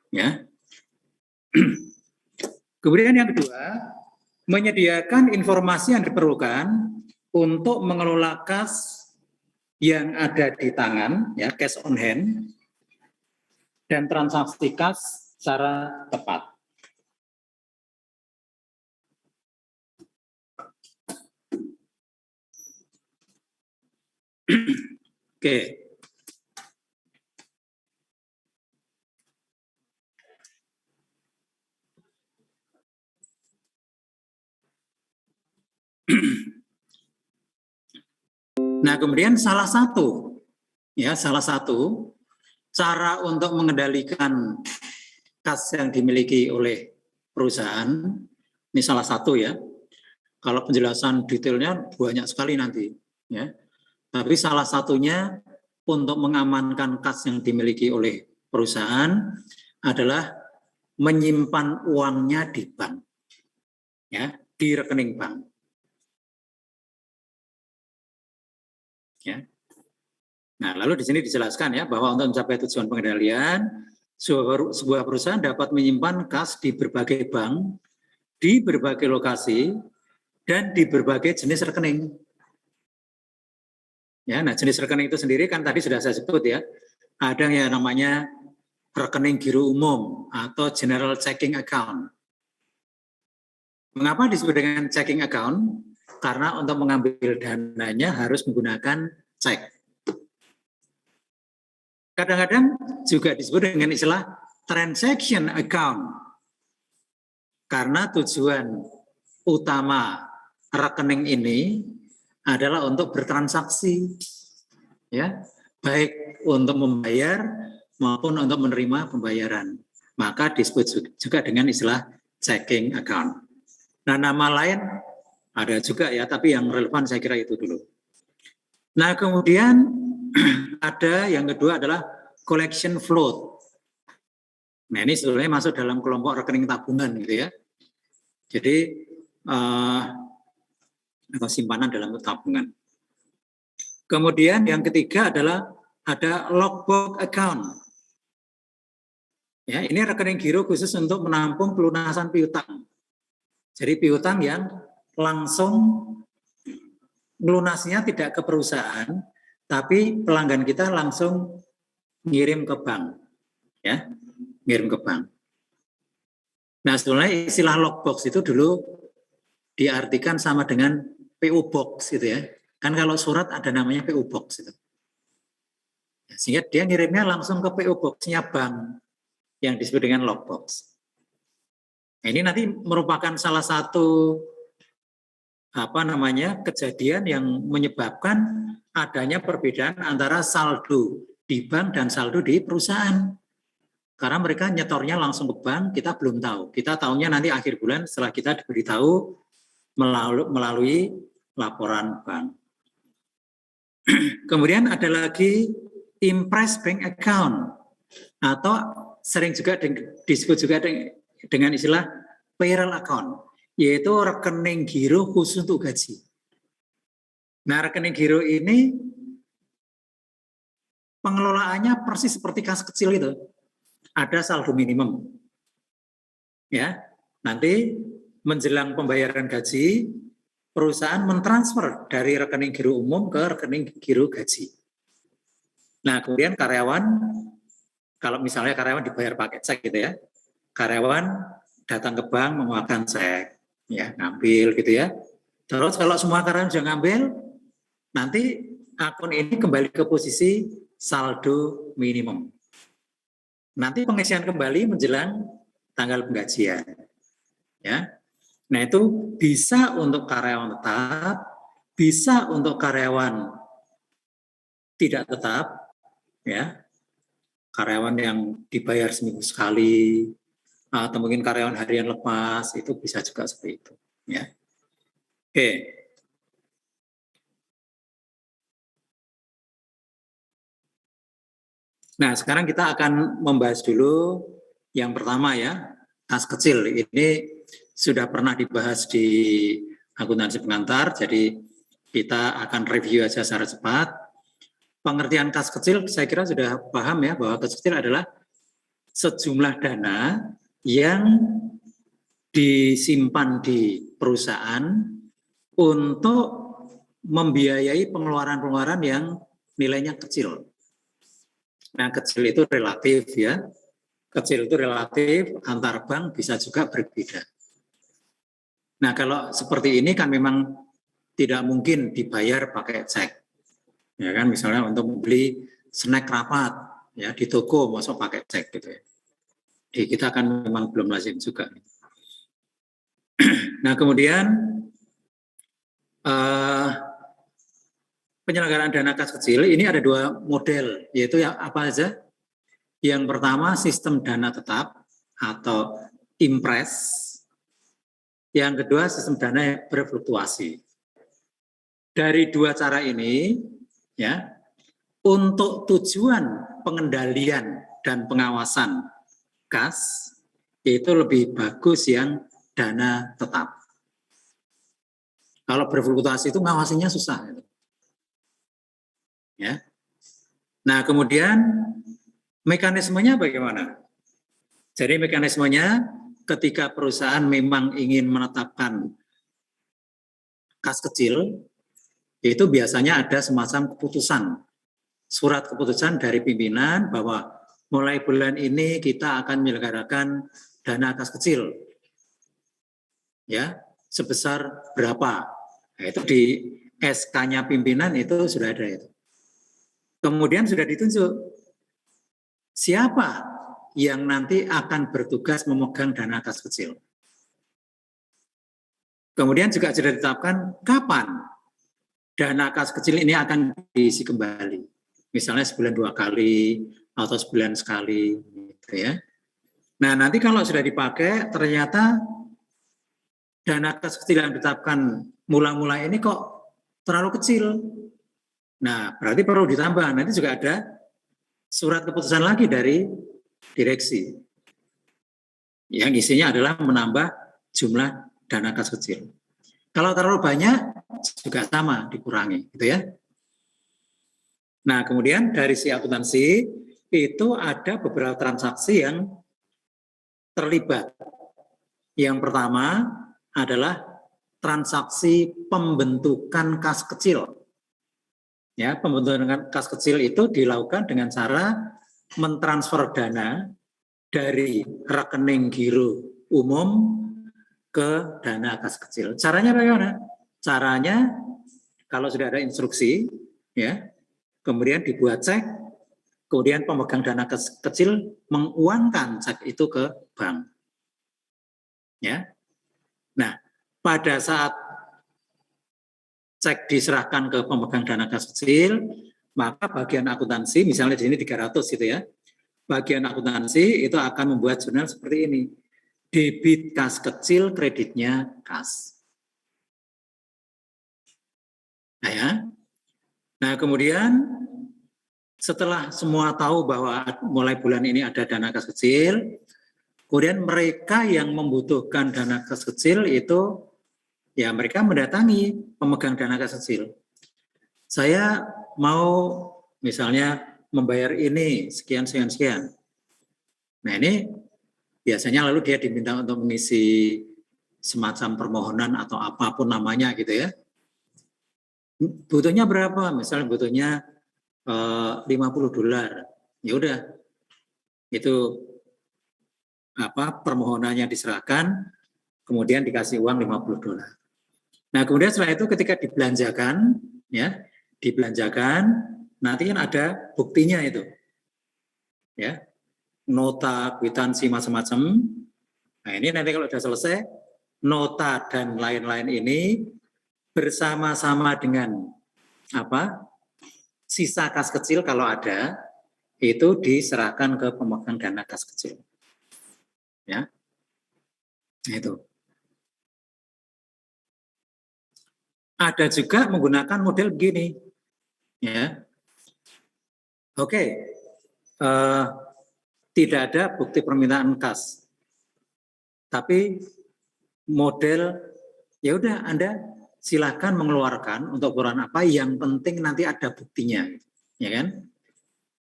Ya. Kemudian yang kedua, menyediakan informasi yang diperlukan untuk mengelola kas yang ada di tangan, ya, cash on hand, dan transaksi kas secara tepat. Oke. Nah, kemudian salah satu cara untuk mengendalikan kas yang dimiliki oleh perusahaan, ini salah satu ya. Kalau penjelasan detailnya banyak sekali nanti, ya. Tapi salah satunya untuk mengamankan kas yang dimiliki oleh perusahaan adalah menyimpan uangnya di bank, ya, di rekening bank. Ya. Nah, lalu di sini dijelaskan ya bahwa untuk mencapai tujuan pengendalian, sebuah perusahaan dapat menyimpan kas di berbagai bank, di berbagai lokasi, dan di berbagai jenis rekening. Ya, nah jenis rekening itu sendiri kan tadi sudah saya sebut ya, ada yang namanya rekening giro umum atau general checking account. Mengapa disebut dengan checking account? Karena untuk mengambil dananya harus menggunakan cek. Kadang-kadang juga disebut dengan istilah transaction account. Karena tujuan utama rekening ini adalah untuk bertransaksi, ya, baik untuk membayar maupun untuk menerima pembayaran. Maka disebut juga dengan istilah checking account. Nah, nama lain ada juga ya, tapi yang relevan saya kira itu dulu. Nah, kemudian ada yang kedua adalah collection float. Nah, ini sebenarnya masuk dalam kelompok rekening tabungan gitu ya. Jadi simpanan dalam tabungan. Kemudian yang ketiga adalah ada logbook account. Ya, ini rekening giro khusus untuk menampung pelunasan piutang. Jadi piutang yang langsung melunasinya tidak ke perusahaan, tapi pelanggan kita langsung ngirim ke bank, ya, ngirim ke bank. Nah, sebenarnya istilah logbox itu dulu diartikan sama dengan PO Box gitu ya. Kan kalau surat ada namanya PO Box itu. Sehingga dia ngirimnya langsung ke PO Box-nya bank yang disebut dengan logbox. Nah, ini nanti merupakan salah satu kejadian yang menyebabkan adanya perbedaan antara saldo di bank dan saldo di perusahaan. Karena mereka nyetornya langsung ke bank, kita belum tahu. Kita tahunya nanti akhir bulan setelah kita diberitahu melalui laporan bank. Kemudian ada lagi impress bank account atau sering juga disebut juga dengan istilah payroll account, yaitu rekening giro khusus untuk gaji. Nah, rekening giro ini pengelolaannya persis seperti kas kecil itu. Ada saldo minimum. Ya, nanti menjelang pembayaran gaji, perusahaan mentransfer dari rekening giro umum ke rekening giro gaji. Nah, kemudian karyawan, kalau misalnya karyawan dibayar pakai cek gitu ya, karyawan datang ke bank mengeluarkan cek, ya, ngambil gitu ya. Terus kalau semua karyawan sudah ngambil, nanti akun ini kembali ke posisi saldo minimum. Nanti pengisian kembali menjelang tanggal penggajian. Ya. Nah, itu bisa untuk karyawan tetap, bisa untuk karyawan tidak tetap, ya. Karyawan yang dibayar seminggu sekali, atau mungkin karyawan harian lepas, itu bisa juga seperti itu. Ya. Oke. Nah, sekarang kita akan membahas dulu yang pertama ya, kas kecil. Ini sudah pernah dibahas di akuntansi pengantar, jadi kita akan review aja secara cepat. Pengertian kas kecil saya kira sudah paham ya, bahwa kas kecil adalah sejumlah dana yang disimpan di perusahaan untuk membiayai pengeluaran-pengeluaran yang nilainya kecil. Nah, kecil itu relatif ya. Kecil itu relatif, antar bank bisa juga berbeda. Nah, kalau seperti ini kan memang tidak mungkin dibayar pakai cek. Ya kan, misalnya untuk membeli snack rapat ya di toko masuk pakai cek gitu ya. Jadi kita kan memang belum lazim juga. Nah, kemudian penyelenggaraan dana kas kecil ini ada dua model, yaitu yang apa aja? Yang pertama sistem dana tetap atau impres. Yang kedua sistem dana yang berfluktuasi. Dari dua cara ini, ya, untuk tujuan pengendalian dan pengawasan kas itu lebih bagus yang dana tetap. Kalau berfluktuasi itu ngawasinya susah. Ya. Nah, kemudian mekanismenya bagaimana? Jadi mekanismenya ketika perusahaan memang ingin menetapkan kas kecil, itu biasanya ada semacam keputusan, surat keputusan dari pimpinan bahwa mulai bulan ini kita akan menyelenggarakan dana kas kecil, ya sebesar berapa. Nah, itu di SK-nya pimpinan itu sudah ada itu. Kemudian sudah ditunjuk siapa yang nanti akan bertugas memegang dana kas kecil. Kemudian juga sudah ditetapkan kapan dana kas kecil ini akan diisi kembali. Misalnya sebulan 2 kali atau sebulan sekali gitu ya. Nah, nanti kalau sudah dipakai ternyata dana kas kecil yang ditetapkan mula-mula ini kok terlalu kecil. Nah, berarti perlu ditambah. Nanti juga ada surat keputusan lagi dari direksi. Yang isinya adalah menambah jumlah dana kas kecil. Kalau terlalu banyak juga sama dikurangi, gitu ya. Nah, kemudian dari si akuntansi itu ada beberapa transaksi yang terlibat. Yang pertama adalah transaksi pembentukan kas kecil. Ya, pembentukan kas kecil itu dilakukan dengan cara mentransfer dana dari rekening giro umum ke dana kas kecil. Caranya bagaimana? Caranya kalau sudah ada instruksi, ya, kemudian dibuat cek, kemudian pemegang dana kas kecil menguangkan cek itu ke bank. Ya. Nah, pada saat cek diserahkan ke pemegang dana kas kecil, maka bagian akuntansi, misalnya di sini 300 gitu ya, bagian akuntansi itu akan membuat jurnal seperti ini. Debit kas kecil, kreditnya kas. Nah, ya. Nah, kemudian setelah semua tahu bahwa mulai bulan ini ada dana kas kecil, kemudian mereka yang membutuhkan dana kas kecil itu, ya mereka mendatangi pemegang dana kas kecil. Saya mau misalnya membayar ini sekian. Nah, ini biasanya lalu dia diminta untuk mengisi semacam permohonan atau apapun namanya gitu ya. Butuhnya berapa? Misalnya butuhnya $50. Ya udah, itu permohonannya diserahkan, kemudian dikasih uang $50. Nah, kemudian setelah itu ketika dibelanjakan, ya, nanti kan ada buktinya itu, ya, nota, kwitansi macam-macam. Nah, ini nanti kalau sudah selesai, nota dan lain-lain ini bersama-sama dengan sisa kas kecil kalau ada, itu diserahkan ke pemegang dana kas kecil. Ya. Itu. Ada juga menggunakan model begini. Ya. Oke. Tidak ada bukti permintaan kas. Tapi model ya udah Anda silakan mengeluarkan untuk ukuran apa, yang penting nanti ada buktinya, ya kan?